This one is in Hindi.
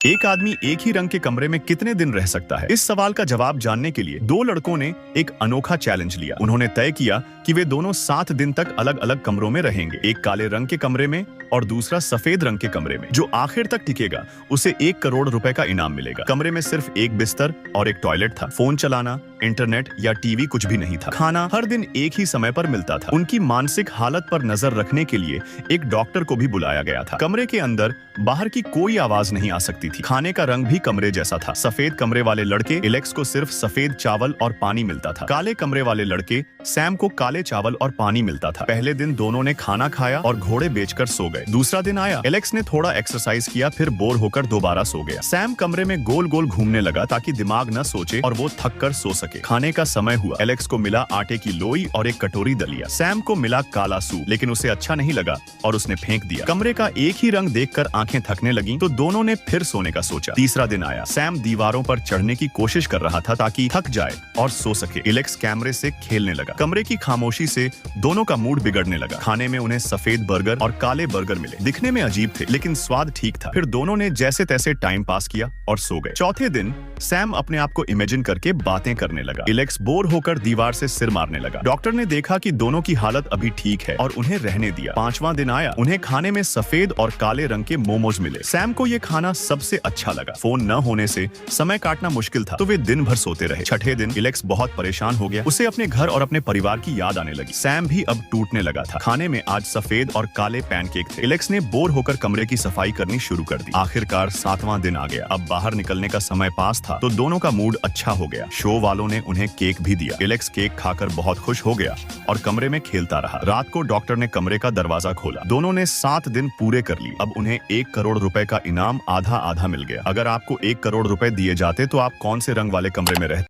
एक आदमी एक ही रंग के कमरे में कितने दिन रह सकता है? इस सवाल का जवाब जानने के लिए दो लड़कों ने एक अनोखा चैलेंज लिया। उन्होंने तय किया कि वे दोनों 7 दिन तक अलग अलग कमरों में रहेंगे, एक काले रंग के कमरे में और दूसरा सफेद रंग के कमरे में। जो आखिर तक टिकेगा उसे 1 करोड़ रुपए का इनाम मिलेगा। कमरे में सिर्फ एक बिस्तर और एक टॉयलेट था। फोन चलाना, इंटरनेट या टीवी कुछ भी नहीं था। खाना हर दिन एक ही समय पर मिलता था। उनकी मानसिक हालत पर नजर रखने के लिए एक डॉक्टर को भी बुलाया गया था। कमरे के अंदर बाहर की कोई आवाज नहीं आ सकती थी। खाने का रंग भी कमरे जैसा था। सफेद कमरे वाले लड़के एलेक्स को सिर्फ सफेद चावल और पानी मिलता था। काले कमरे वाले लड़के सैम को काले चावल और पानी मिलता था। पहले दिन दोनों ने खाना खाया और घोड़े बेचकर सो गए। दूसरा दिन आया, एलेक्स ने थोड़ा एक्सरसाइज किया, फिर बोर होकर दोबारा सो गया। सैम कमरे में गोल गोल घूमने लगा ताकि दिमाग न सोचे और वो थक कर सो सके। खाने का समय हुआ। एलेक्स को मिला आटे की लोई और एक कटोरी दलिया। सैम को मिला काला सूप, लेकिन उसे अच्छा नहीं लगा और उसने फेंक दिया। कमरे का एक ही रंग देखकर आंखें थकने लगी तो दोनों ने फिर सोने का सोचा। तीसरा दिन आया। सैम दीवारों पर चढ़ने की कोशिश कर रहा था ताकि थक जाए और सो सके। एलेक्स कैमरे से खेलने लगा। कमरे की खामोशी से दोनों का मूड बिगड़ने लगा। खाने में उन्हें सफेद बर्गर और काले बर्गर मिले। दिखने में अजीब थे लेकिन स्वाद ठीक था। फिर दोनों ने जैसे तैसे टाइम पास किया और सो गए। चौथे दिन सैम अपने आप को इमेजिन करके बातें करने लगा। एलेक्स बोर होकर दीवार से सिर मारने लगा। डॉक्टर ने देखा कि दोनों की हालत अभी ठीक है और उन्हें रहने दिया। पांचवा दिन आया। उन्हें खाने में सफेद और काले रंग के मोमोज मिले। सैम को ये खाना सबसे अच्छा लगा। फोन न होने से समय काटना मुश्किल था तो वे दिन भर सोते रहे। छठे दिन एलेक्स बहुत परेशान हो गया। उसे अपने घर और अपने परिवार की याद आने लगी। सैम भी अब टूटने लगा था। खाने में आज सफेद और काले पैनकेक थे। एलेक्स ने बोर होकर कमरे की सफाई करनी शुरू कर दी। आखिरकार 7वां दिन आ गया। अब बाहर निकलने का समय पास था तो दोनों का मूड अच्छा हो गया। शो वालों ने उन्हें केक भी दिया। एलेक्स केक खाकर बहुत खुश हो गया और कमरे में खेलता रहा। रात को डॉक्टर ने कमरे का दरवाजा खोला। दोनों ने 7 दिन पूरे कर लिए। अब उन्हें 1 करोड़ रुपए का इनाम आधा आधा मिल गया। अगर आपको 1 करोड़ रुपए दिए जाते तो आप कौन से रंग वाले कमरे में रहते?